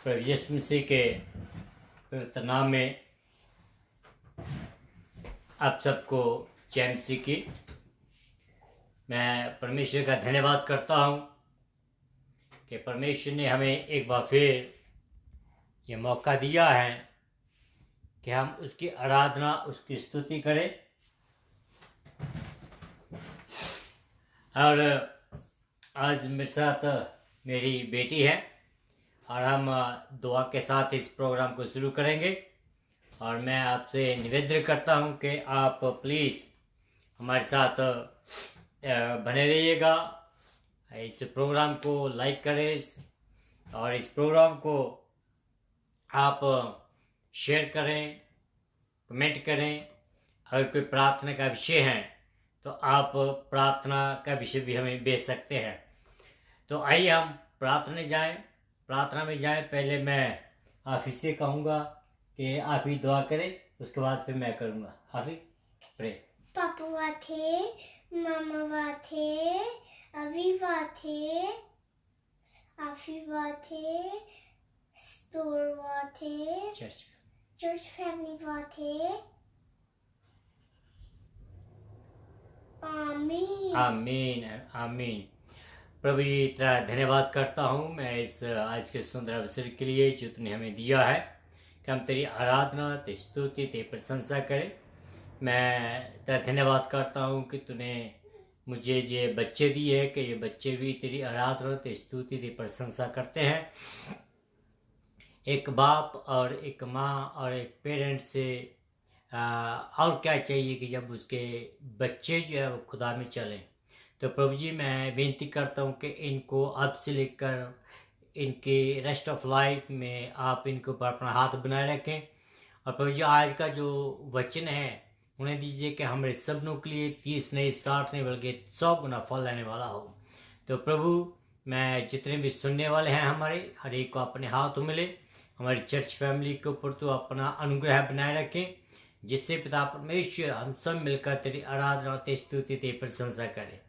प्रभु यीशु मसीह के पवित्र नाम में आप सबको जय मसीह की। मैं परमेश्वर का धन्यवाद करता हूँ कि परमेश्वर ने हमें एक बार फिर ये मौका दिया है कि हम उसकी आराधना, उसकी स्तुति करें। और आज मेरे साथ मेरी बेटी है और हम दुआ के साथ इस प्रोग्राम को शुरू करेंगे। और मैं आपसे निवेदन करता हूं कि आप प्लीज़ हमारे साथ बने रहिएगा। इस प्रोग्राम को लाइक करें और इस प्रोग्राम को आप शेयर करें, कमेंट करें। अगर कोई प्रार्थना का विषय है तो आप प्रार्थना का विषय भी हमें भेज सकते हैं। तो आइए हम प्रार्थना में जाएं। पहले मैं हाफिज से कहूँगा कि आप ही दुआ करें, उसके बाद फिर मैं करूँगा। हाफिज प्रे। पापा थे, मामा थे, अभी थे, आफी थे, स्टोर थे, चर्च फैमिली थे। आमीन आमीन आमीन। प्रभु जी तेरा धन्यवाद करता हूँ मैं इस आज के सुंदर अवसर के लिए जो तूने हमें दिया है कि हम तेरी आराधना, तेरी स्तुति, तेरी प्रशंसा करें। मैं तेरा धन्यवाद करता हूँ कि तूने मुझे ये बच्चे दिए हैं कि ये बच्चे भी तेरी आराधना, तेरी स्तुति, तेरी प्रशंसा करते हैं। एक बाप और एक माँ और एक पेरेंट से और क्या चाहिए कि जब उसके बच्चे जो है वो खुदा में चलें। तो प्रभु जी मैं विनती करता हूँ कि इनको अब से लेकर इनके रेस्ट ऑफ लाइफ में आप इनके ऊपर अपना हाथ बनाए रखें। और प्रभु जी आज का जो वचन है उन्हें दीजिए कि हमारे सबनों के लिए 30 नहीं 60 नहीं बल्कि 100 गुना फल लेने वाला हो। तो प्रभु मैं जितने भी सुनने वाले हैं हमारे हर एक को अपने हाथ में ले। हमारी चर्च फैमिली के ऊपर तो अपना अनुग्रह बनाए रखें, जिससे पिता परमेश्वर हम सब मिलकर तेरी आराधना, तेरी स्तुति, तेरी प्रशंसा करें।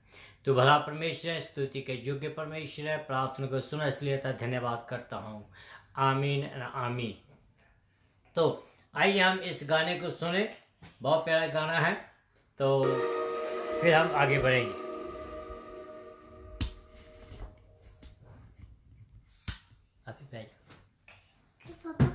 तो भला परमेश्वर है, स्तुति के योग्य परमेश्वर है। प्रार्थना को सुना इसलिए धन्यवाद करता हूँ। आमीन आमीन। तो आइए हम इस गाने को सुने, बहुत प्यारा गाना है। तो फिर हम आगे बढ़ेंगे। अभी बैठ पापा।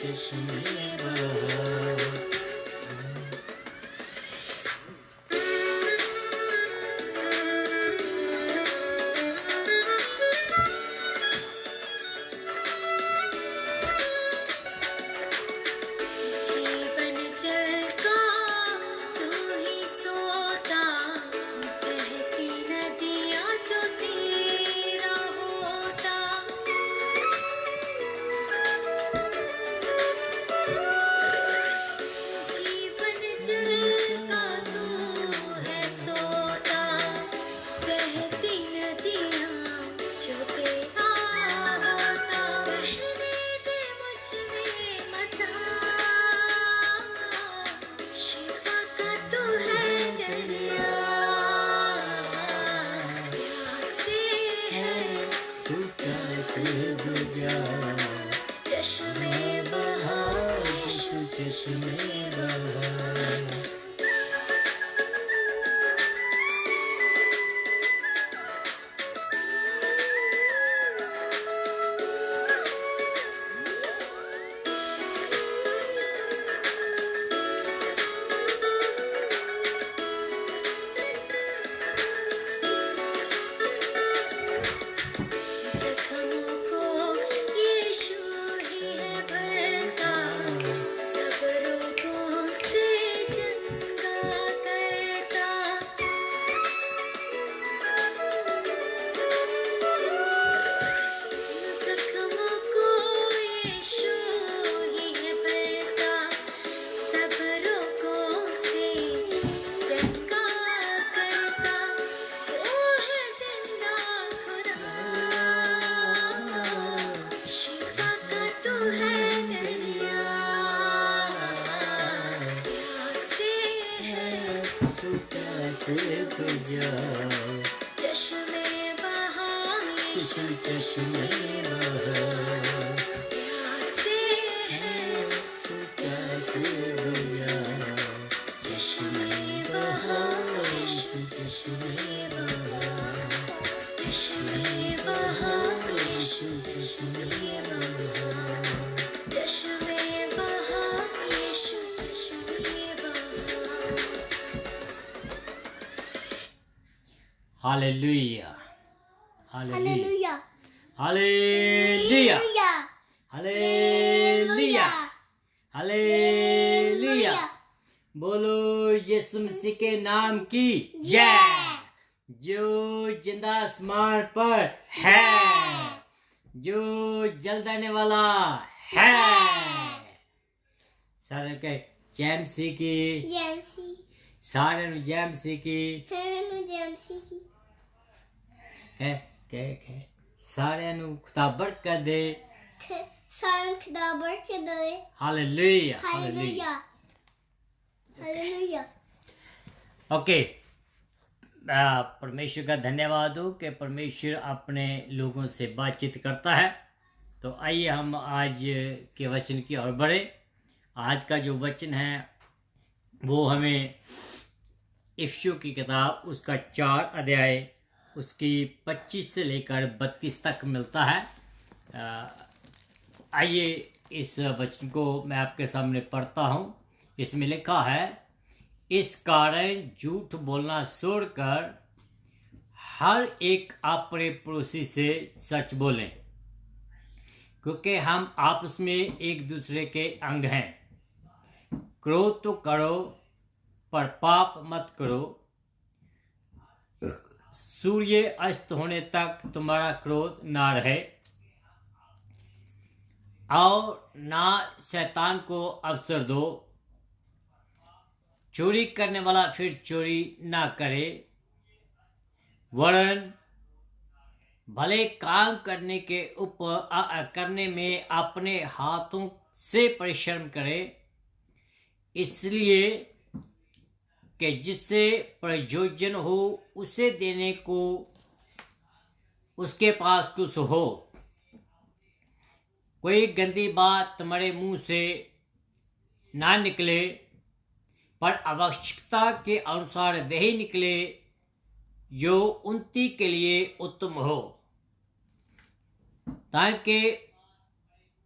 चश्मे बहार। जीवन जल का तू ही सोता, बहती नदियाँ जो तेरा होता। जीवन जल का तू है सोता, बहती नदियाँ जो तेरा होता। बहने दे मुझ में मसा, शिफा का तू है दरिया। प्यासे है तू कैसे बुझा चश्मे बहार, यीशु चश्मे बहार। जख्मों को यीशु ही है भरता, सब रोगों से चंगा करता। जख्मों को यीशु ही है भरता, सब रोगों से चंगा करता। वो है जिंदा खुदा, शिफा का तू है दरिया। प्यासे है तू कैसे बुझा चश्मे बहार, यीशु चश्मे बहार। प्यासे है तू कैसे बुझा चश्मे बहार, यीशु चश्मे बहार। चश्मे बहार, यीशु चश्मे बहार। चश्मे बहार, यीशु चश्मे बहार। Hallelujah hallelujah hallelujah, hallelujah hallelujah hallelujah. बोलो यीशु मसीह के नाम की जय। जो जिंदा आसमान पर है, जो जल देने वाला है। सारे के जेमसी की, जेमसी, सारे जेमसी की, सैनु जेमसी की। के सारे खुदा बरकत दे। सारे खुदा बरकत दे। Hallelujah hallelujah, hallelujah. ओके, परमेश्वर का धन्यवाद हो कि परमेश्वर अपने लोगों से बातचीत करता है। तो आइए हम आज के वचन की ओर बढ़े। आज का जो वचन है वो हमें इफिसियों की किताब उसका 4 अध्याय उसकी 25 से लेकर 32 तक मिलता है। आइए इस वचन को मैं आपके सामने पढ़ता हूँ। इसमें लिखा है, इस कारण झूठ बोलना छोड़कर हर एक अपने पड़ोसी से सच बोलें, क्योंकि हम आपस में एक दूसरे के अंग हैं। क्रोध तो करो पर पाप मत करो। सूर्य अस्त होने तक तुम्हारा क्रोध ना रहे, और ना शैतान को अवसर दो। चोरी करने वाला फिर चोरी ना करे, वरन भले काम करने में अपने हाथों से परिश्रम करे, इसलिए कि जिससे प्रयोजन हो उसे देने को उसके पास कुछ हो। कोई गंदी बात तुम्हारे मुंह से ना निकले, पर आवश्यकता के अनुसार वही निकले जो उन्नति के लिए उत्तम हो, ताकि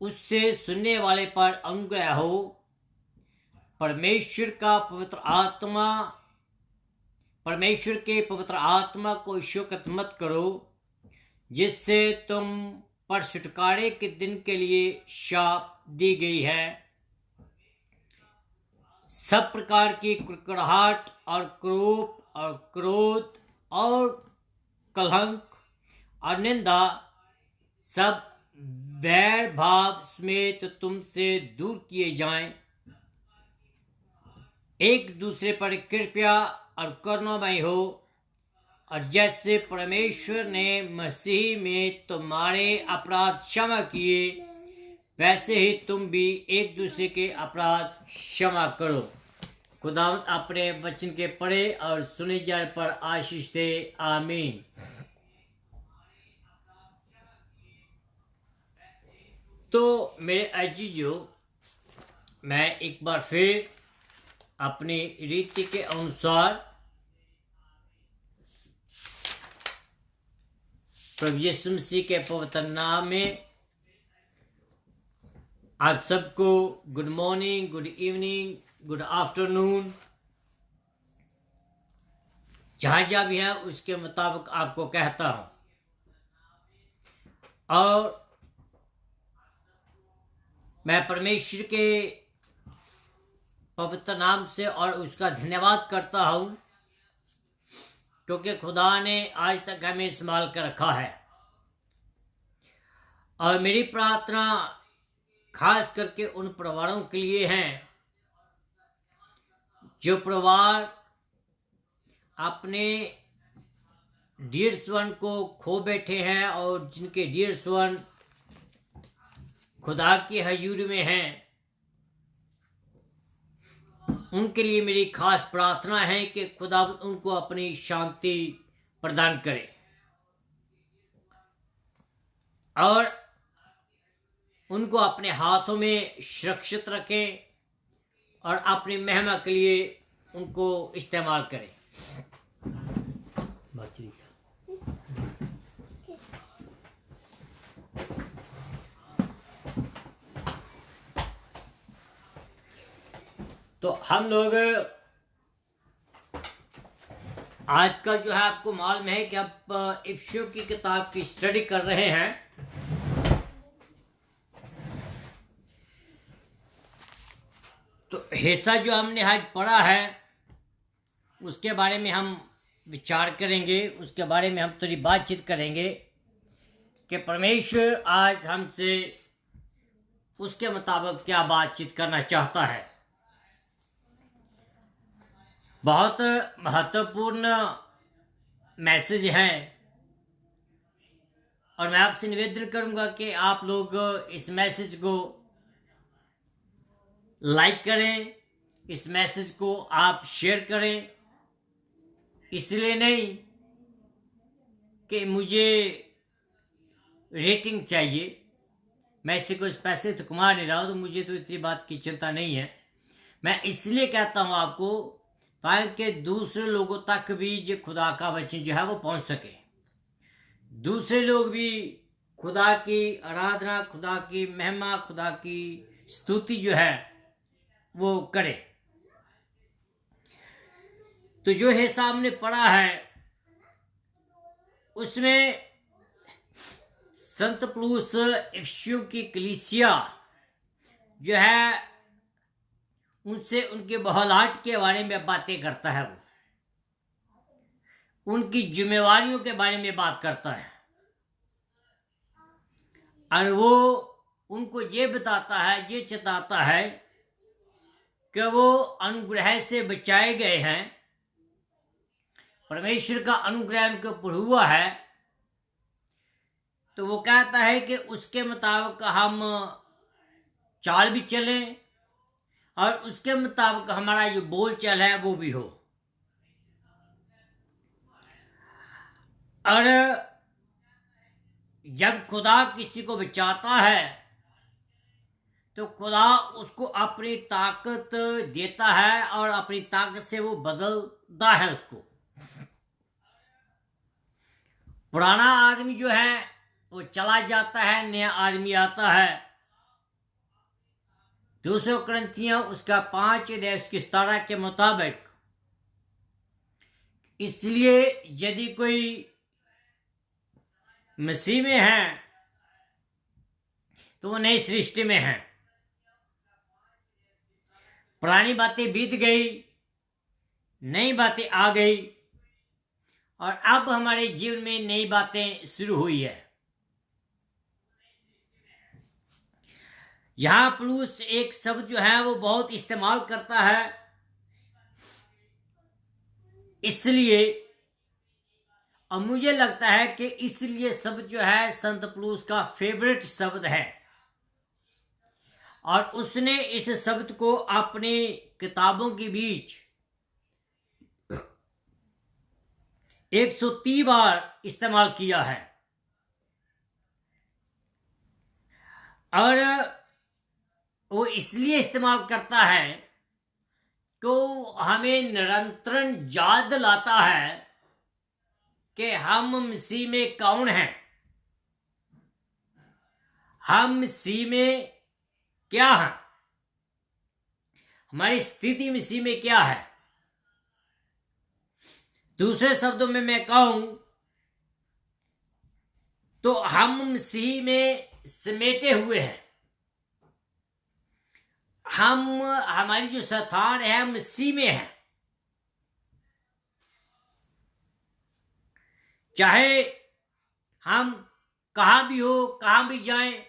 उससे सुनने वाले पर अनुग्रह हो। परमेश्वर के पवित्र आत्मा को शोकत मत करो, जिससे तुम पर छुटकारे के दिन के लिए शाप दी गई है। सब प्रकार की कुड़कुड़ाहट और क्रोध और क्रोध और कलंक और निंदा सब वैर भाव समेत तुमसे दूर किए जाएं। एक दूसरे पर कृपया और करुणामय हो, और जैसे परमेश्वर ने मसीह में तुम्हारे अपराध क्षमा किए, वैसे ही तुम भी एक दूसरे के अपराध क्षमा करो। खुदावंद अपने वचन के पढ़े और सुने जाने पर आशीष दे। आमीन। तो मेरे अजीजों, मैं एक बार फिर अपनी रीति के अनुसार प्रभु यीशु मसीह के पवित्र नाम में आप सबको good morning, good evening, good afternoon, जहाँ भी है उसके मुताबिक आपको कहता हूँ। और मैं परमेश्वर के पवित्र नाम से और उसका धन्यवाद करता हूँ, क्योंकि खुदा ने आज तक हमें संभाल कर रखा है। और मेरी प्रार्थना खास करके उन परिवारों के लिए हैं जो परिवार अपने डियर्स वन को खो बैठे हैं और जिनके डियर्स वन खुदा की हजूरी में हैं। उनके लिए मेरी खास प्रार्थना है कि खुदा उनको अपनी शांति प्रदान करे और उनको अपने हाथों में सुरक्षित रखें और अपनी महिमा के लिए उनको इस्तेमाल करें। तो हम लोग आज का जो है आपको मालूम है कि आप इफ्सियों की किताब की स्टडी कर रहे हैं। तो हिस्सा जो हमने आज पढ़ा है उसके बारे में हम विचार करेंगे, उसके बारे में हम थोड़ी बातचीत करेंगे कि परमेश्वर आज हमसे उसके मुताबिक क्या बातचीत करना चाहता है। बहुत महत्वपूर्ण मैसेज है और मैं आपसे निवेदन करूंगा कि आप लोग इस मैसेज को लाइक करें, इस मैसेज को आप शेयर करें। इसलिए नहीं कि मुझे रेटिंग चाहिए, मैं इसी को इस पैसे तो कमा नहीं रहा हूं, तो मुझे तो इतनी बात की चिंता नहीं है। मैं इसलिए कहता हूं आपको ताकि दूसरे लोगों तक भी जो खुदा का वचन जो है वो पहुंच सके, दूसरे लोग भी खुदा की आराधना, खुदा की महिमा, खुदा की स्तुति जो है वो करे। तो जो हिस्सा हमने पढ़ा है उसमें संत पौलुस इफिसियों की कलीसिया जो है उनसे उनके बहलाहट के बारे में बातें करता है, वो उनकी जिम्मेवारियों के बारे में बात करता है और वो उनको ये बताता है, ये चेताता है कि वो अनुग्रह से बचाए गए हैं, परमेश्वर का अनुग्रह उनके ऊपर हुआ है। तो वो कहता है कि उसके मुताबिक हम चाल भी चलें और उसके मुताबिक हमारा जो बोल चाल है वो भी हो। और जब खुदा किसी को बचाता है तो खुदा उसको अपनी ताकत देता है और अपनी ताकत से वो बदलता है उसको। पुराना आदमी जो है वो चला जाता है, नया आदमी आता है 2 कुरिन्थियों उसका 5 अध्याय उसकी 17 के मुताबिक, इसलिए यदि कोई मसीह में है तो वो नई सृष्टि में है। पुरानी बातें बीत गई, नई बातें आ गई और अब हमारे जीवन में नई बातें शुरू हुई है। यहां पुरुष एक शब्द जो है वो बहुत इस्तेमाल करता है, इसलिए और मुझे लगता है कि इसलिए शब्द जो है संत पुरुष का फेवरेट शब्द है और उसने इस शब्द को अपनी किताबों के बीच 130 बार इस्तेमाल किया है। और वो इसलिए इस्तेमाल करता है तो हमें निरंतर याद दिलाता है कि हम मसीह में कौन हैं, हम मसीह में क्या हैं, हमारी स्थिति मसीह में क्या है। दूसरे शब्दों में मैं कहूं तो हम मसीह में समेटे हुए हैं। हमारी जो स्थान है मसीह में है। चाहे हम कहां भी हो, कहां भी जाएं,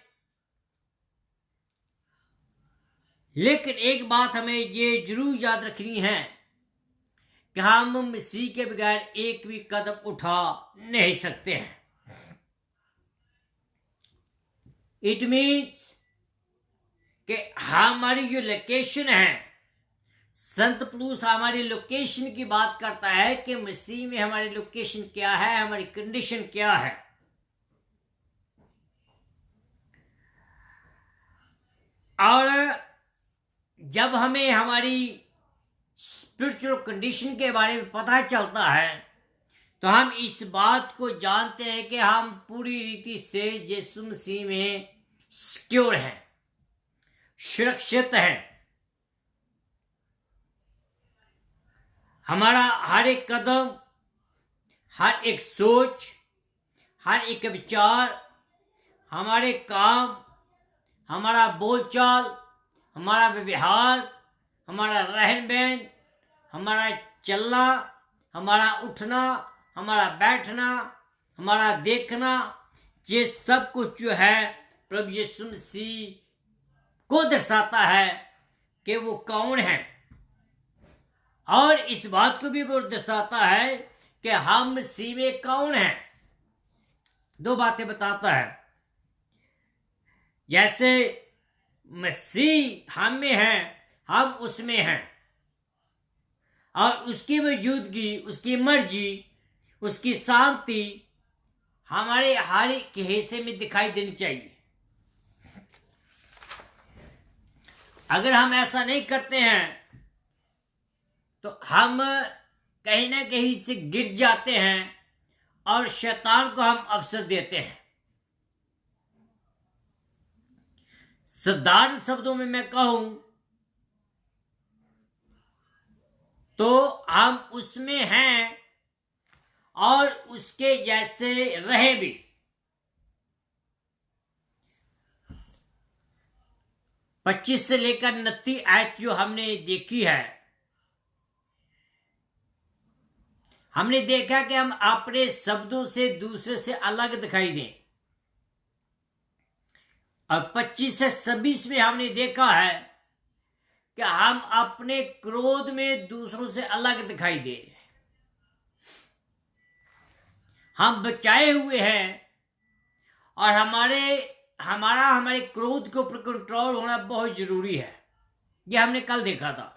लेकिन एक बात हमें ये जरूर याद रखनी है कि हम मसीह के बगैर एक भी कदम उठा नहीं सकते हैं। इट मीन्स कि हमारी जो लोकेशन है, संत पुरुष हमारी लोकेशन की बात करता है कि मसीह में हमारी लोकेशन क्या है, हमारी कंडीशन क्या है। और जब हमें हमारी स्पिरिचुअल कंडीशन के बारे में पता चलता है तो हम इस बात को जानते हैं कि हम पूरी रीति से यीशु मसीह में सिक्योर हैं, सुरक्षित हैं। हमारा हर एक कदम, हर एक सोच, हर एक विचार, हमारे काम, हमारा बोलचाल, हमारा व्यवहार, हमारा रहन सहन, हमारा चलना, हमारा उठना, हमारा बैठना, हमारा देखना, ये सब कुछ जो है प्रभु यीशु मसीह को दर्शाता है कि वो कौन है। और इस बात को भी वो दर्शाता है कि हम मसीह में कौन हैं। 2 बातें बताता है, जैसे मसीह हम में है, हम उसमें हैं और उसकी मौजूदगी, उसकी मर्जी, उसकी शांति हमारे हर एक हिस्से में दिखाई देनी चाहिए। अगर हम ऐसा नहीं करते हैं तो हम कहीं ना कहीं से गिर जाते हैं और शैतान को हम अवसर देते हैं। साधारण शब्दों में मैं कहूं तो हम उसमें हैं और उसके जैसे रहे भी। पच्चीस से लेकर 29 आयत जो हमने देखी है, हमने देखा कि हम अपने शब्दों से दूसरे से अलग दिखाई दें। और 25 से 26 में हमने देखा है कि हम अपने क्रोध में दूसरों से अलग दिखाई दे रहे हैं। हम बचाए हुए हैं और हमारे क्रोध के ऊपर कंट्रोल होना बहुत जरूरी है। यह हमने कल देखा था।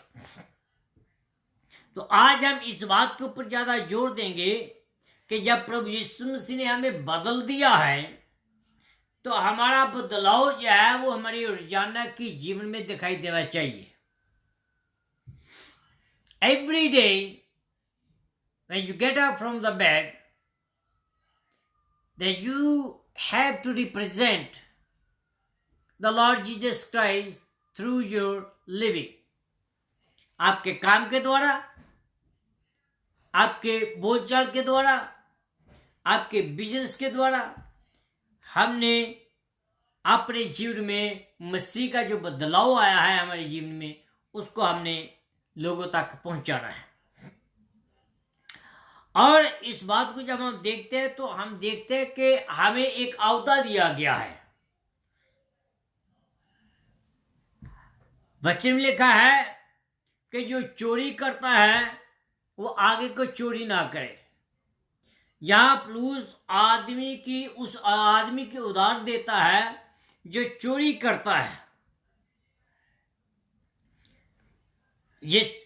तो आज हम इस बात के ऊपर ज्यादा जोर देंगे कि जब प्रभु यीशु मसीह ने हमें बदल दिया है तो हमारा बदलाव जो है वो हमारी रोजाना की जीवन में दिखाई देना चाहिए। Every day when you get up from the bed, that you have to represent the Lord Jesus Christ through your living. आपके काम के द्वारा, आपके बोलचाल के द्वारा, आपके बिजनेस के द्वारा हमने अपने जीवन में मसीह का जो बदलाव आया है हमारे जीवन में, उसको हमने लोगों तक पहुंचाना है। और इस बात को जब हम देखते हैं तो हम देखते हैं कि हमें एक अवता दिया गया है। वचन में लिखा है कि जो चोरी करता है वो आगे को चोरी ना करे। यहां पुलिस उस आदमी की उदाहरण देता है जो चोरी करता है,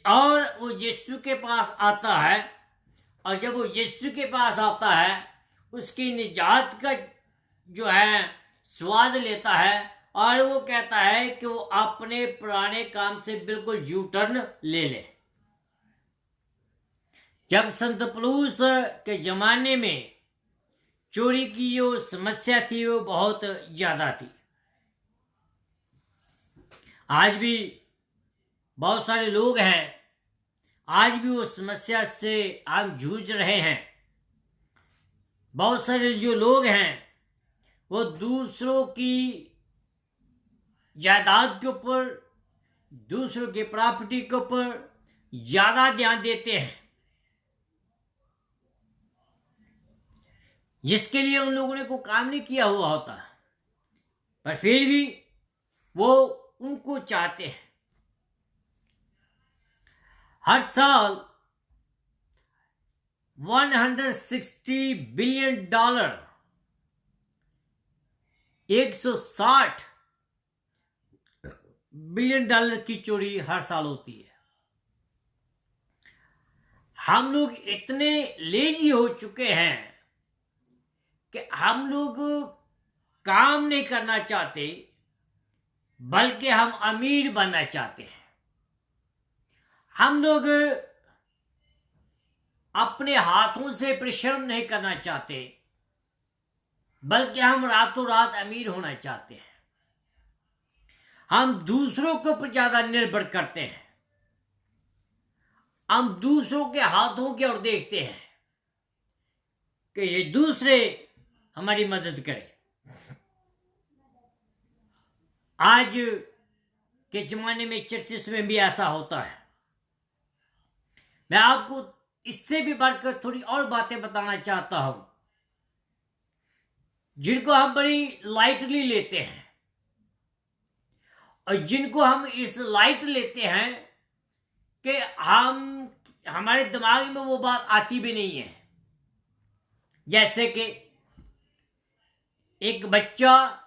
और वो यीशु के पास आता है, और जब वो यीशु के पास आता है उसकी निजात का जो है स्वाद लेता है, और वो कहता है कि वो अपने पुराने काम से बिल्कुल यू टर्न ले ले। जब संत पौलुस के जमाने में चोरी की जो समस्या थी वो बहुत ज्यादा थी। आज भी बहुत सारे लोग हैं, आज भी वो समस्या से हम जूझ रहे हैं। बहुत सारे जो लोग हैं वो दूसरों की जायदाद के ऊपर, दूसरों की प्रॉपर्टी के ऊपर ज्यादा ध्यान देते हैं, जिसके लिए उन लोगों ने कोई काम नहीं किया हुआ होता, पर फिर भी वो उनको चाहते हैं। हर साल $160 बिलियन, $160 बिलियन की चोरी हर साल होती है। हम लोग इतने लेजी हो चुके हैं कि हम लोग काम नहीं करना चाहते, बल्कि हम अमीर बनना चाहते हैं। हम लोग अपने हाथों से परिश्रम नहीं करना चाहते, बल्कि हम रातों रात अमीर होना चाहते हैं। हम दूसरों के ऊपर ज्यादा निर्भर करते हैं, हम दूसरों के हाथों की ओर देखते हैं कि ये दूसरे हमारी मदद करें। आज के जमाने में चर्चिस में भी ऐसा होता है। मैं आपको इससे भी बढ़कर थोड़ी और बातें बताना चाहता हूं, जिनको हम बड़ी लाइटली लेते हैं, और जिनको हम इस लाइट लेते हैं कि हमारे दिमाग में वो बात आती भी नहीं है। जैसे कि एक बच्चा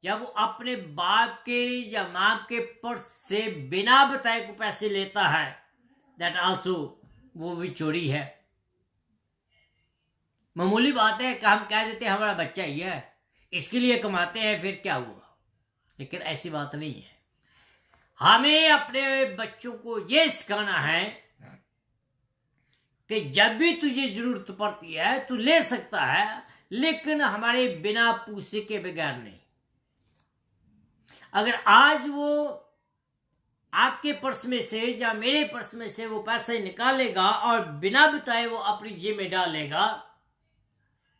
जब वो अपने बाप के या मां के पर्स से बिना बताए को पैसे लेता है, दैट आल्सो वो भी चोरी है। मामूली बात है कि हम कह देते हैं हमारा बच्चा ही है, इसके लिए कमाते हैं, फिर क्या हुआ। लेकिन ऐसी बात नहीं है। हमें अपने बच्चों को यह सिखाना है कि जब भी तुझे जरूरत पड़ती है तू ले सकता है, लेकिन हमारे बिना पूछे के बगैर नहीं। अगर आज वो आपके पर्स में से या मेरे पर्स में से वो पैसे निकालेगा और बिना बताए वो अपनी जेब में डालेगा,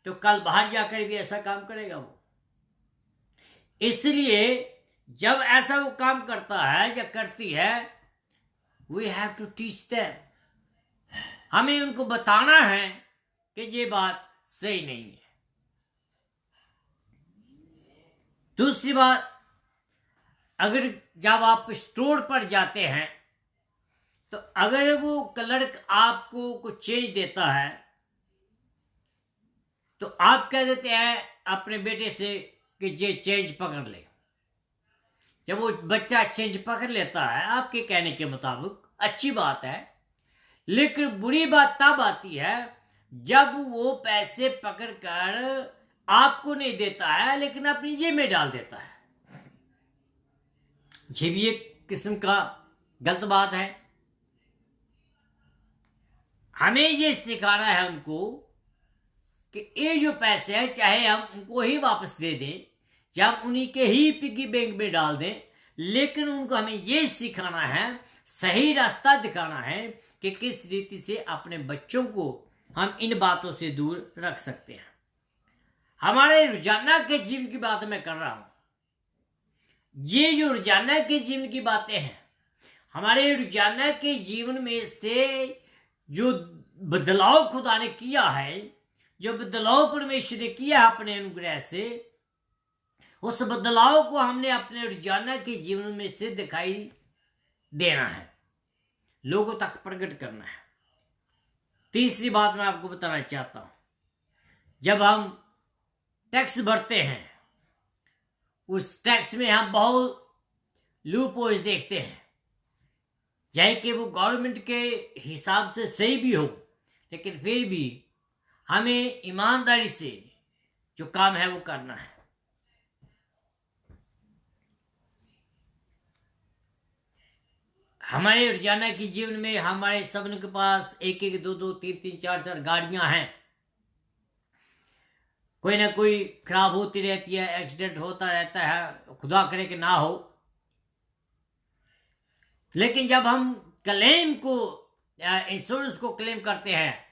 तो कल बाहर जाकर भी ऐसा काम करेगा वो। इसलिए जब ऐसा वो काम करता है या करती है, we have to teach them. हमें उनको बताना है कि ये बात सही नहीं है। दूसरी बात, अगर जब आप स्टोर पर जाते हैं तो अगर वो क्लर्क आपको कुछ चेंज देता है तो आप कह देते हैं अपने बेटे से कि ये चेंज पकड़ ले। जब वो बच्चा चेंज पकड़ लेता है आपके कहने के मुताबिक, अच्छी बात है, लेकिन बुरी बात तब आती है जब वो पैसे पकड़कर आपको नहीं देता है लेकिन अपनी जेब में डाल देता है। ये भी एक किस्म का गलत बात है। हमें ये सिखाना है उनको कि ये जो पैसे हैं चाहे हम उनको ही वापस दे दें या हम उन्हीं के ही पिगी बैंक में डाल दें, लेकिन उनको हमें ये सिखाना है, सही रास्ता दिखाना है कि किस रीति से अपने बच्चों को हम इन बातों से दूर रख सकते हैं। हमारे रोजाना के जीवन की बात मैं कर रहा हूं। ये जो रोजाना के जीवन की बातें हैं, हमारे रोजाना के जीवन में से जो बदलाव खुदा ने किया है, जो बदलाव परमेश्वर ने किया है अपने अनुग्रह से, उस बदलाव को हमने अपने रोजाना के जीवन में से दिखाई देना है, लोगों तक प्रकट करना है। तीसरी बात मैं आपको बताना चाहता हूं, जब हम टैक्स भरते हैं, उस टैक्स में हम बहुत लूप होल्स देखते हैं, चाहे कि वो गवर्नमेंट के हिसाब से सही भी हो, लेकिन फिर भी हमें ईमानदारी से जो काम है वो करना है। हमारे रोजाना के जीवन में हमारे सबन के पास एक एक दो दो तीन तीन चार चार गाड़ियां हैं, कोई ना कोई खराब होती रहती है, एक्सीडेंट होता रहता है, खुदा करे कि ना हो। लेकिन जब हम क्लेम को, इंश्योरेंस को क्लेम करते हैं,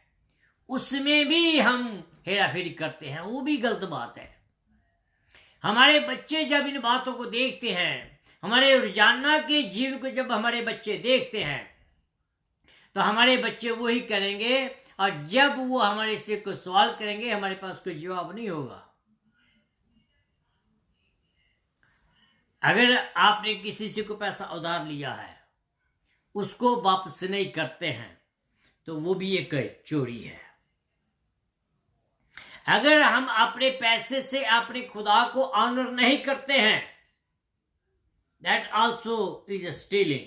उसमें भी हम हेरा फेरी करते हैं, वो भी गलत बात है। हमारे बच्चे जब इन बातों को देखते हैं, हमारे रोजाना के जीवन को जब हमारे बच्चे देखते हैं, तो हमारे बच्चे वही करेंगे, और जब वो हमारे से कोई सवाल करेंगे, हमारे पास कोई जवाब नहीं होगा। अगर आपने किसी से कोई पैसा उधार लिया है, उसको वापस नहीं करते हैं, तो वो भी एक चोरी है। अगर हम अपने पैसे से अपने खुदा को ऑनर नहीं करते हैं, दैट आल्सो इज स्टीलिंग।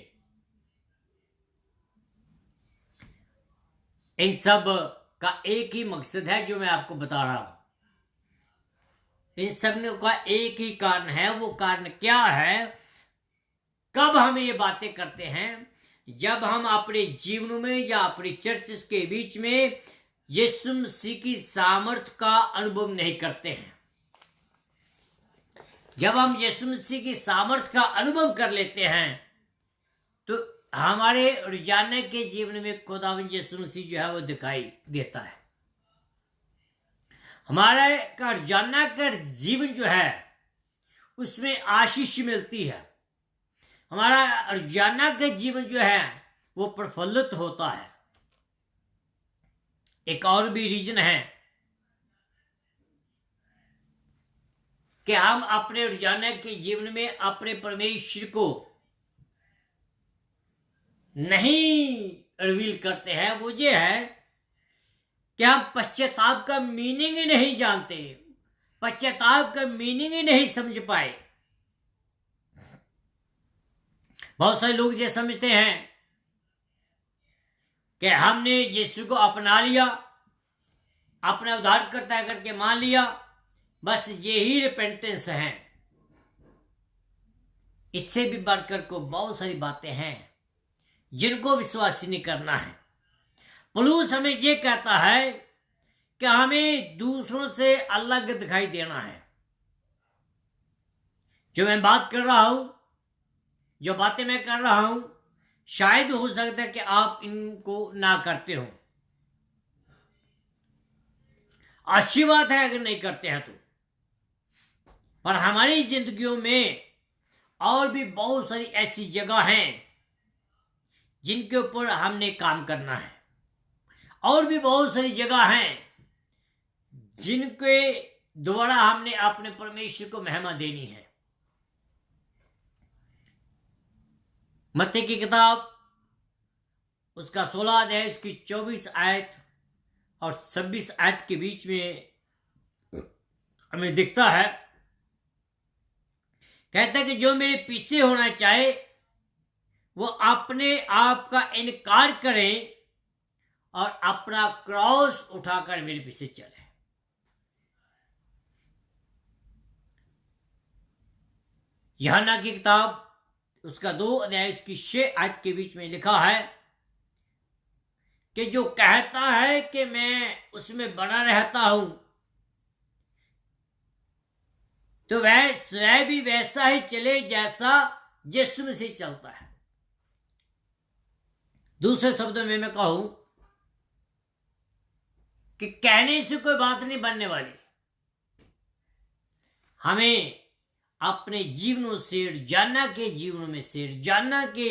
इन सब का एक ही मकसद है जो मैं आपको बता रहा हूं। इन सब का एक ही कारण है। वो कारण क्या है? कब हम ये बातें करते हैं? जब हम अपने जीवन में या अपनी चर्च के बीच में यीशु मसीह की सामर्थ का अनुभव नहीं करते हैं। जब हम यीशु मसीह की सामर्थ का अनुभव कर लेते हैं, तो हमारे रोजाना के जीवन में खुदावंद यीशु मसीह जो है वो दिखाई देता है। हमारा का रोजाना का जीवन जो है उसमें आशीष मिलती है। हमारा रोजाना का जीवन जो है वो प्रफुल्लित होता है। एक और भी रीजन है कि हम अपने रोजाना के जीवन में अपने परमेश्वर को नहीं रिवील करते हैं। वो ये है कि हम पश्चाताप का मीनिंग ही नहीं जानते, पश्चाताप का मीनिंग ही नहीं समझ पाए। बहुत सारे लोग ये समझते हैं कि हमने यीशु को अपना लिया, अपना उद्धारकर्ता करके मान लिया, बस ये ही रिपेंटेंस है। इससे भी बढ़कर को बहुत सारी बातें हैं जिनको विश्वास नहीं करना है। पौलुस हमें ये कहता है कि हमें दूसरों से अलग दिखाई देना है। जो मैं बात कर रहा हूं, जो बातें मैं कर रहा हूं, शायद हो सकता है कि आप इनको ना करते हो। अच्छी बात है अगर नहीं करते हैं तो, पर हमारी जिंदगियों में और भी बहुत सारी ऐसी जगह हैं जिनके ऊपर हमने काम करना है। और भी बहुत सारी जगह हैं जिनके द्वारा हमने अपने परमेश्वर को महिमा देनी है। मत्ती की किताब उसका 16 अध्याय उसकी 24 आयत और 26 आयत के बीच में हमें दिखता है, कहता है कि जो मेरे पीछे होना चाहे वो अपने आप का इनकार करे और अपना क्रॉस उठाकर मेरे पीछे चले। यूहन्ना की किताब उसका 2 अध्याय उसकी 6 आयत के बीच में लिखा है कि जो कहता है कि मैं उसमें बना रहता हूं, तो वह स्वयं भी वैसा ही चले जैसा यीशु मसीह चलता है। दूसरे शब्दों में मैं कहूं कि कहने से कोई बात नहीं बनने वाली, हमें अपने जीवनों से, रोजाना के जीवनों में से, रोजाना के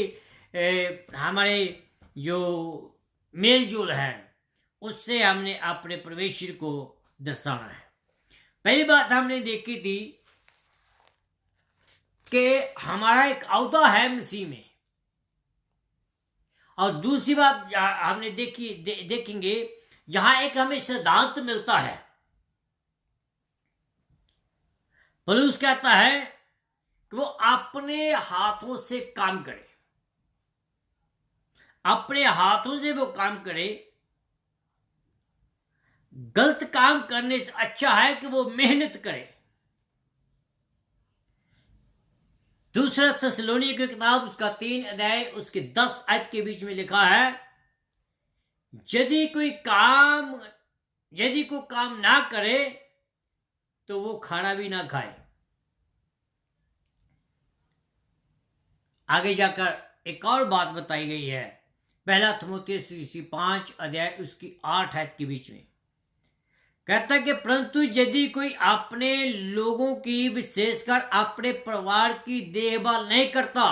हमारे जो मेल जोल है उससे हमने अपने परमेश्वर को दर्शाना है। पहली बात हमने देखी थी कि हमारा एक औहदा है मसीह में, और दूसरी बात हमने देखेंगे जहां एक हमें सिद्धांत मिलता है। पौलुस कहता है कि वो अपने हाथों से काम करे, अपने हाथों से वो काम करे। गलत काम करने से अच्छा है कि वो मेहनत करे। दूसरा थिस्सलुनीकियों की किताब उसका 3 अध्याय उसके 10 आयत के बीच में लिखा है, यदि कोई काम ना करे तो वो खाना भी ना खाए। आगे जाकर एक और बात बताई गई है, पहला थिमुथियुस 5 अध्याय उसकी 8 आयत के बीच में कहता है कि परंतु यदि कोई अपने लोगों की, विशेषकर अपने परिवार की देखभाल नहीं करता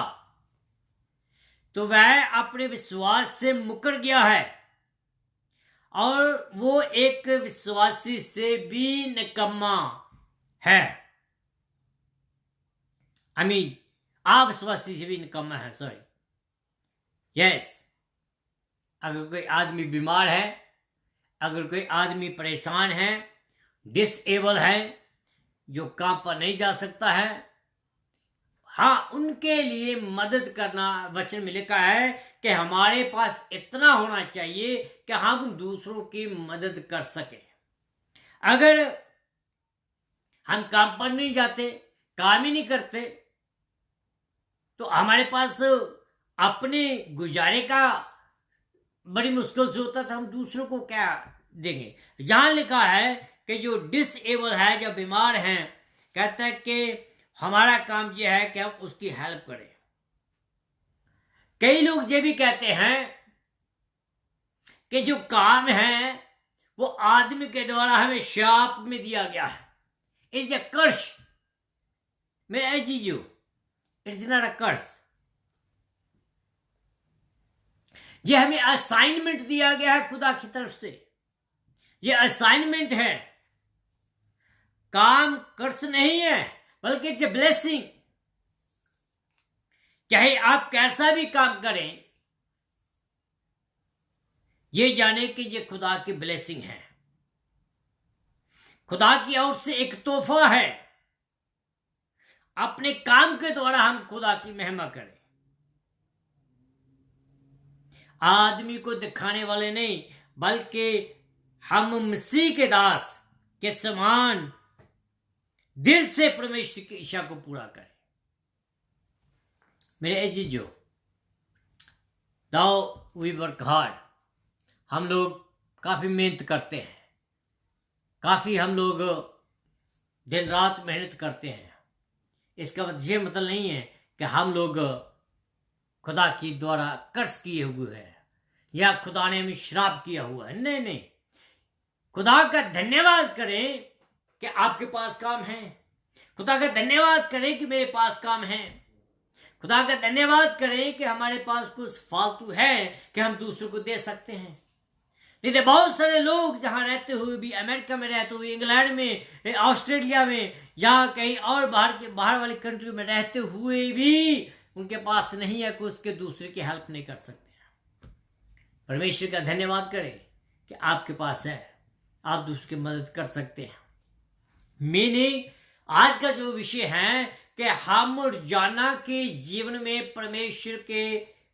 तो वह अपने विश्वास से मुकर गया है और वो एक विश्वासी से भी निकम्मा है। अविश्वासी से भी निकम्मा है, सॉरी, यस। अगर कोई आदमी बीमार है, अगर कोई आदमी परेशान है, डिसेबल है, जो काम पर नहीं जा सकता है, हाँ, उनके लिए मदद करना वचन में लिखा है कि हमारे पास इतना होना चाहिए कि हम दूसरों की मदद कर सके। अगर हम काम पर नहीं जाते, काम ही नहीं करते, तो हमारे पास अपने गुजारे का बड़ी मुश्किल से होता था, हम दूसरों को क्या देंगे। यहां लिखा है कि जो डिसेबल है, जो बीमार हैं, कहता है कि हमारा काम यह है कि हम उसकी हेल्प करें। कई लोग ये भी कहते हैं कि जो काम है वो आदमी के द्वारा हमें शाप में दिया गया है। इट्स अ कर्स मेरे जीजू, इट्स नॉट अ कर्स। ये हमें असाइनमेंट दिया गया है खुदा की तरफ से, ये असाइनमेंट है। काम कर्स नहीं है बल्कि इट्स ए ब्लेसिंग। चाहे आप कैसा भी काम करें, ये जाने कि ये खुदा की ब्लेसिंग है, खुदा की ओर से एक तोहफा है। अपने काम के द्वारा हम खुदा की महिमा करें, आदमी को दिखाने वाले नहीं, बल्कि हम मसीह के दास के समान दिल से परमेश्वर की इच्छा को पूरा करें। मेरे अजीजों, नाउ वी वर्क हार्ड। हम लोग काफी मेहनत करते हैं, काफी हम लोग दिन रात मेहनत करते हैं। इसका ये मतलब नहीं है कि हम लोग खुदा की द्वारा कर्ज किए हुए हैं या खुदा ने हमें श्राप किया हुआ है। नहीं नहीं, खुदा का धन्यवाद करें कि आपके पास काम है। खुदा का धन्यवाद करें कि मेरे पास काम है। खुदा का धन्यवाद करें कि हमारे पास कुछ फालतू है कि हम दूसरों को दे सकते हैं। नहीं तो बहुत सारे लोग जहां रहते हुए भी, अमेरिका में रहते हुए, इंग्लैंड में, ऑस्ट्रेलिया में, या कहीं और बाहर वाली कंट्री में रहते हुए भी उनके पास नहीं है, कुछ के दूसरे की हेल्प नहीं कर सकते। परमेश्वर का धन्यवाद करें कि आपके पास है, आप दूसरे की मदद कर सकते हैं। मैंने आज का जो विषय है कि हम रोजाना के जीवन में परमेश्वर के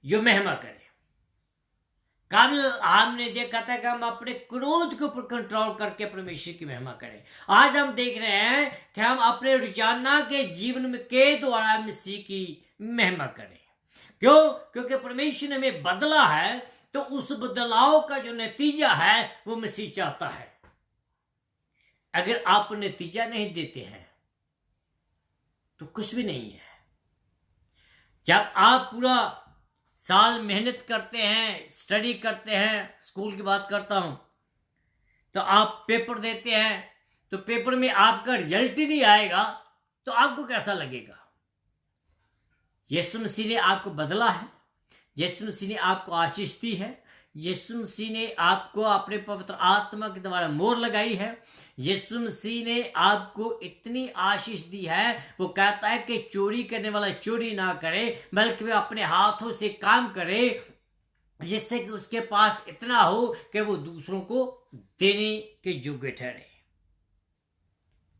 जो महिमा करें। कल हमने देखा था कि हम अपने क्रोध के ऊपर कंट्रोल करके परमेश्वर की महिमा करें। आज हम देख रहे हैं कि हम अपने रोजाना के जीवन में के द्वारा मसीह की महिमा करें। क्यों? क्योंकि परमेश्वर ने हमें बदला है, तो उस बदलाव का जो नतीजा है वो मसीह चाहता है। अगर आप नतीजा नहीं देते हैं तो कुछ भी नहीं है। जब आप पूरा साल मेहनत करते हैं, स्टडी करते हैं, स्कूल की बात करता हूं, तो आप पेपर देते हैं, तो पेपर में आपका रिजल्ट ही नहीं आएगा तो आपको कैसा लगेगा? यीशु मसीह ने आपको बदला है, यीशु मसीह ने आपको आशीष दी है, यीशु मसीह ने आपको अपने पवित्र आत्मा के द्वारा मोहर लगाई है। यीशु मसीह ने आपको इतनी आशीष दी है, वो कहता है कि चोरी करने वाला चोरी ना करे, बल्कि वह अपने हाथों से काम करे, जिससे कि उसके पास इतना हो कि वो दूसरों को देने के योग्य ठहरे।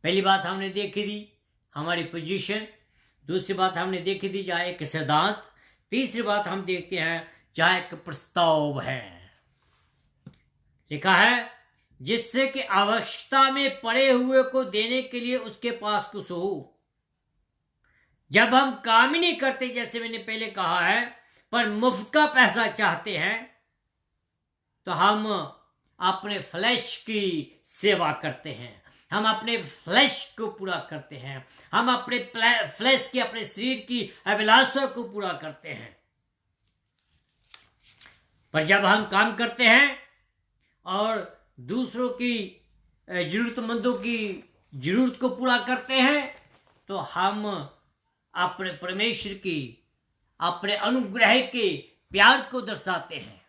पहली बात हमने देखी थी हमारी पोजीशन, दूसरी बात हमने देखी थी जहां एक सिद्धांत, तीसरी बात हम देखते हैं जहां एक प्रस्ताव है। लिखा है जिससे कि आवश्यकता में पड़े हुए को देने के लिए उसके पास कुछ हो। जब हम काम ही नहीं करते, जैसे मैंने पहले कहा है, पर मुफ्त का पैसा चाहते हैं, तो हम अपने फ्लैश की सेवा करते हैं, हम अपने फ्लैश को पूरा करते हैं, हम अपने फ्लैश की, अपने शरीर की अभिलाषा को पूरा करते हैं। पर जब हम काम करते हैं और दूसरों की जरूरतमंदों की जरूरत को पूरा करते हैं, तो हम अपने परमेश्वर की, अपने अनुग्रह के प्यार को दर्शाते हैं,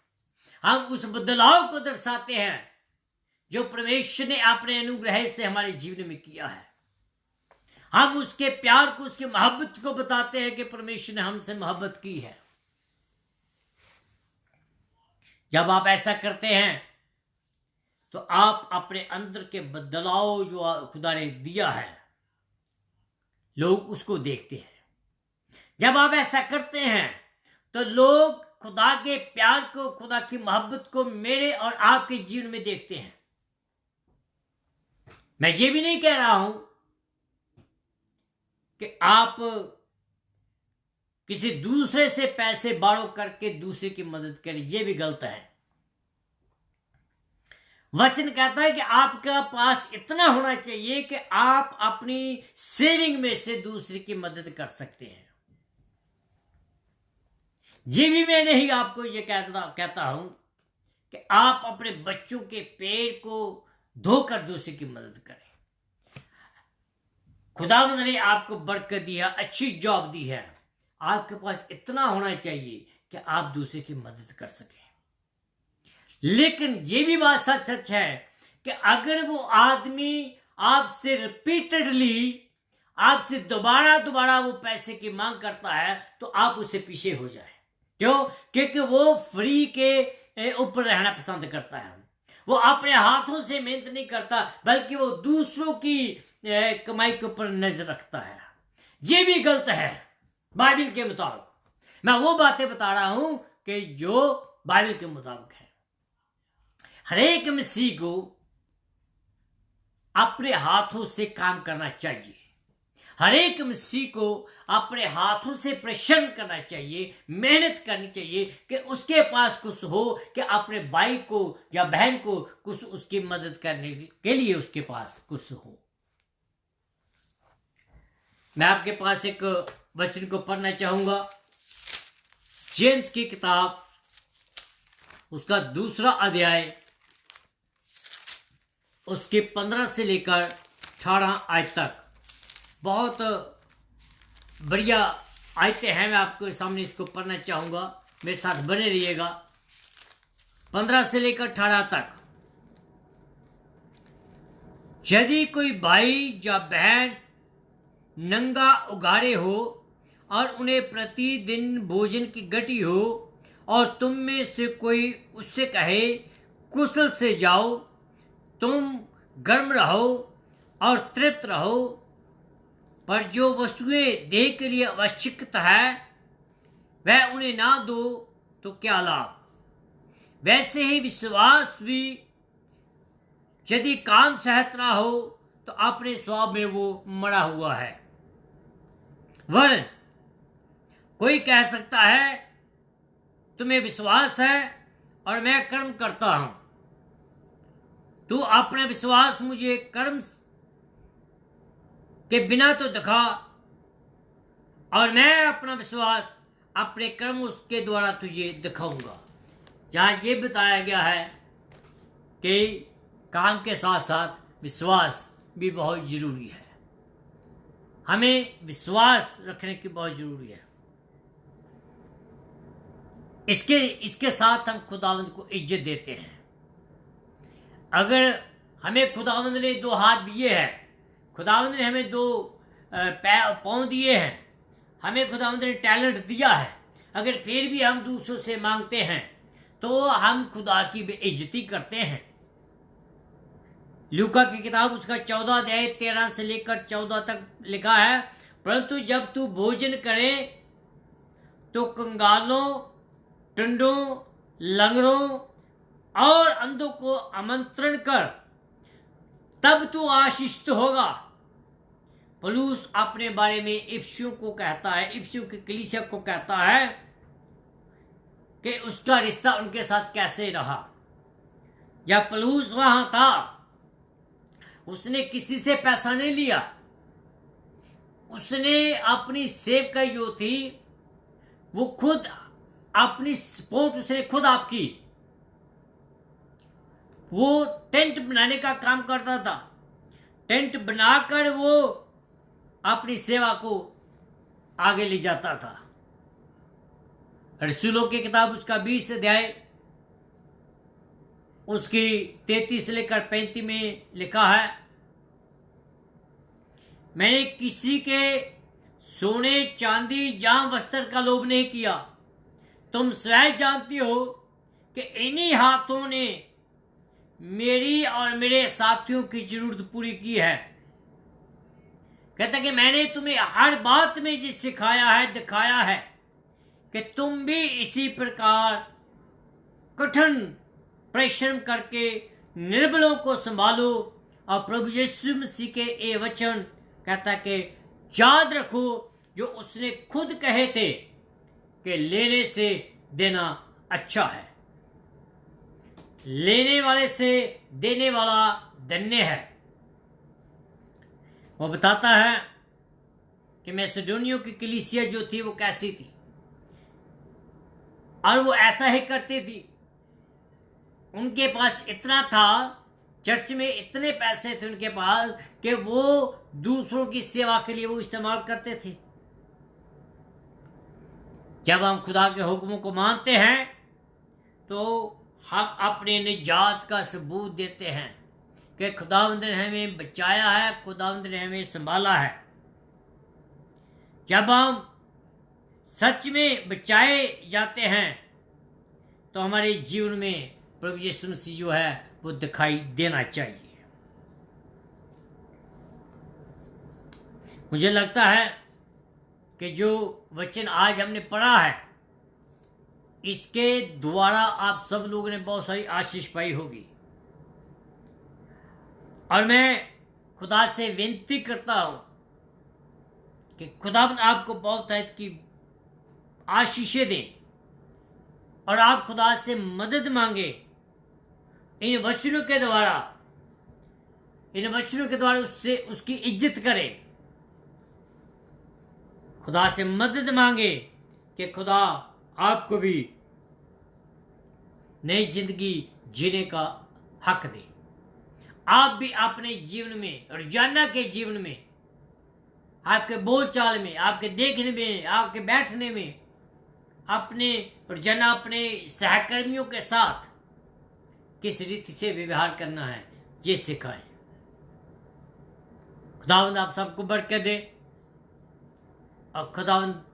हम उस बदलाव को दर्शाते हैं जो परमेश्वर ने अपने अनुग्रह से हमारे जीवन में किया है। हम उसके प्यार को, उसकी मोहब्बत को बताते हैं कि परमेश्वर ने हमसे मोहब्बत की है। जब आप ऐसा करते हैं तो आप अपने अंदर के बदलाव जो खुदा ने दिया है, लोग उसको देखते हैं। जब आप ऐसा करते हैं तो लोग खुदा के प्यार को, खुदा की मोहब्बत को मेरे और आपके जीवन में देखते हैं। मैं ये भी नहीं कह रहा हूं कि आप किसी दूसरे से पैसे बारो करके दूसरे की मदद करें, ये भी गलत है। वचन कहता है कि आपका पास इतना होना चाहिए कि आप अपनी सेविंग में से दूसरे की मदद कर सकते हैं। ये भी मैं नहीं आपको ये कहता हूं कि आप अपने बच्चों के पैर को धोकर दूसरे की मदद करें। खुदावंद ने आपको बरकत दी है, अच्छी जॉब दी है, आपके पास इतना होना चाहिए कि आप दूसरे की मदद कर सकें। लेकिन ये भी बात सच है कि अगर वो आदमी आपसे रिपीटेडली, आपसे दोबारा वो पैसे की मांग करता है, तो आप उससे पीछे हो जाए। क्यों? क्योंकि वो फ्री के ऊपर रहना पसंद करता है। वो अपने हाथों से मेहनत नहीं करता, बल्कि वो दूसरों की कमाई के ऊपर नजर रखता है। ये भी गलत है बाइबल के मुताबिक। मैं वो बातें बता रहा हूं कि जो बाइबल के मुताबिक है। हर एक मसीह को अपने हाथों से काम करना चाहिए, हर एक मसीह को अपने हाथों से परिश्रम करना चाहिए, मेहनत करनी चाहिए कि उसके पास कुछ हो, कि अपने भाई को या बहन को कुछ उसकी मदद करने के लिए उसके पास कुछ हो। मैं आपके पास एक वचन को पढ़ना चाहूंगा, जेम्स की किताब, उसका 2 अध्याय, उसके 15 से लेकर 18 आयत तक। बहुत बढ़िया आयतें हैं, मैं आपके सामने इसको पढ़ना चाहूंगा, मेरे साथ बने रहिएगा। 15 से लेकर 18 तक। यदि कोई भाई या बहन नंगा उगाड़े हो और उन्हें प्रतिदिन भोजन की घटी हो, और तुम में से कोई उससे कहे कुशल से जाओ, तुम गर्म रहो और तृप्त रहो, पर जो वस्तुएं देह के लिए आवश्यकता है वह उन्हें ना दो, तो क्या लाभ? वैसे ही विश्वास भी यदि काम सहत ना हो तो अपने स्वभाव में वो मरा हुआ है। वरन कोई कह सकता है तुम्हें विश्वास है और मैं कर्म करता हूं, तू अपना विश्वास मुझे कर्म के बिना तो दिखा, और मैं अपना विश्वास अपने कर्म उसके द्वारा तुझे दिखाऊंगा। जहाँ ये बताया गया है कि काम के साथ साथ विश्वास भी बहुत जरूरी है। हमें विश्वास रखने की बहुत जरूरी है। इसके साथ हम खुदावंद को इज्जत देते हैं। अगर हमें खुदावंद ने 2 हाथ दिए हैं, खुदावंद ने हमें 2 पाँव दिए हैं, हमें खुदावंद ने टैलेंट दिया है, अगर फिर भी हम दूसरों से मांगते हैं तो हम खुदा की बेइज्जती करते हैं। लूका की किताब उसका 14 अध्याय 13 से लेकर 14 तक लिखा है, परंतु जब तू भोजन करे तो कंगालों, टुंडों, लंगड़ों और अंधों को आमंत्रण कर, तब तू आशीषित होगा। पौलुस अपने बारे में इफिसियों को कहता है, इफिसियों की कलीसिया को कहता है कि उसका रिश्ता उनके साथ कैसे रहा। जब पौलुस वहां था, उसने किसी से पैसा नहीं लिया। उसने अपनी सेवका जो थी वो खुद अपनी सपोर्ट उसने खुद आपकी। वो टेंट बनाने का काम करता था। टेंट बनाकर वो अपनी सेवा को आगे ले जाता था। रसूलों की किताब उसका 20 अध्याय उसकी 33 से लेकर 35 में लिखा है, मैंने किसी के सोने, चांदी, जाम, वस्त्र का लोभ नहीं किया। तुम स्वयं जानती हो कि इन्हीं हाथों ने मेरी और मेरे साथियों की जरूरत पूरी की है। कहता कि मैंने तुम्हें हर बात में जो सिखाया है, दिखाया है कि तुम भी इसी प्रकार कठिन परिश्रम करके निर्बलों को संभालो और प्रभु यीशु मसीह के ये वचन कहता कि याद रखो जो उसने खुद कहे थे कि लेने से देना अच्छा है, लेने वाले से देने वाला धन्य है। वो बताता है कि मैसेडोनिया की कलीसिया जो थी वो कैसी थी, और वो ऐसा ही करती थी। उनके पास इतना था, चर्च में इतने पैसे थे उनके पास कि वो दूसरों की सेवा के लिए वो इस्तेमाल करते थे। जब हम खुदा के हुक्मों को मानते हैं तो हम अपने निजात का सबूत देते हैं कि खुदावंद ने हमें बचाया है, खुदावंद ने हमें संभाला है। जब हम सच में बचाए जाते हैं तो हमारे जीवन में प्रभु यीशु मसीह जो है वो दिखाई देना चाहिए। मुझे लगता है कि जो वचन आज हमने पढ़ा है इसके द्वारा आप सब लोगों ने बहुत सारी आशीष पाई होगी, और मैं खुदा से विनती करता हूं कि खुदा आपको बहुत तरह की आशीषें दें और आप खुदा से मदद मांगे। इन वचनों के द्वारा उससे उसकी इज्जत करें। खुदा से मदद मांगे कि खुदा आपको भी नई जिंदगी जीने का हक दे। आप भी अपने जीवन में, रोजाना के जीवन में, आपके बोलचाल में, आपके देखने में, आपके बैठने में, अपने रोजाना अपने सहकर्मियों के साथ किस रीति से व्यवहार करना है ये सिखाएं। खुदावंद आप सबको बरकत दे, और खुदावंद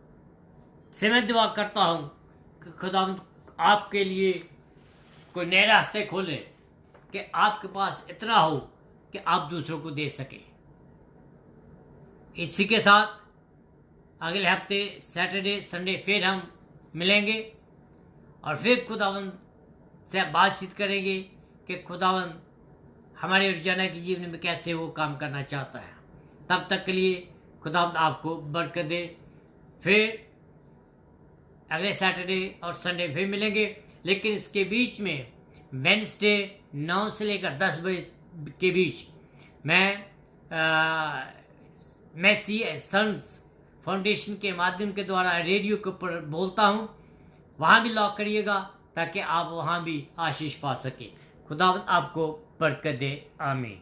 से मैं दुआ करता हूं कि खुदावंद आपके लिए कोई नए रास्ते खोले कि आपके पास इतना हो कि आप दूसरों को दे सके। इसी के साथ अगले हफ्ते सैटरडे संडे फिर हम मिलेंगे और फिर खुदावंद से बातचीत करेंगे कि खुदावंद हमारे रोजाना के जीवन में कैसे वो काम करना चाहता है। तब तक के लिए खुदावंद आपको बरकत दे। फिर अगले सैटरडे और संडे फिर मिलेंगे, लेकिन इसके बीच में वेडनेसडे 9 से लेकर 10 बजे के बीच मैं मेसी सन्स फाउंडेशन के माध्यम के द्वारा रेडियो के ऊपर बोलता हूँ, वहाँ भी लॉक करिएगा ताकि आप वहाँ भी आशीष पा सकें। खुदावंद आपको बरकत दे। आमीन।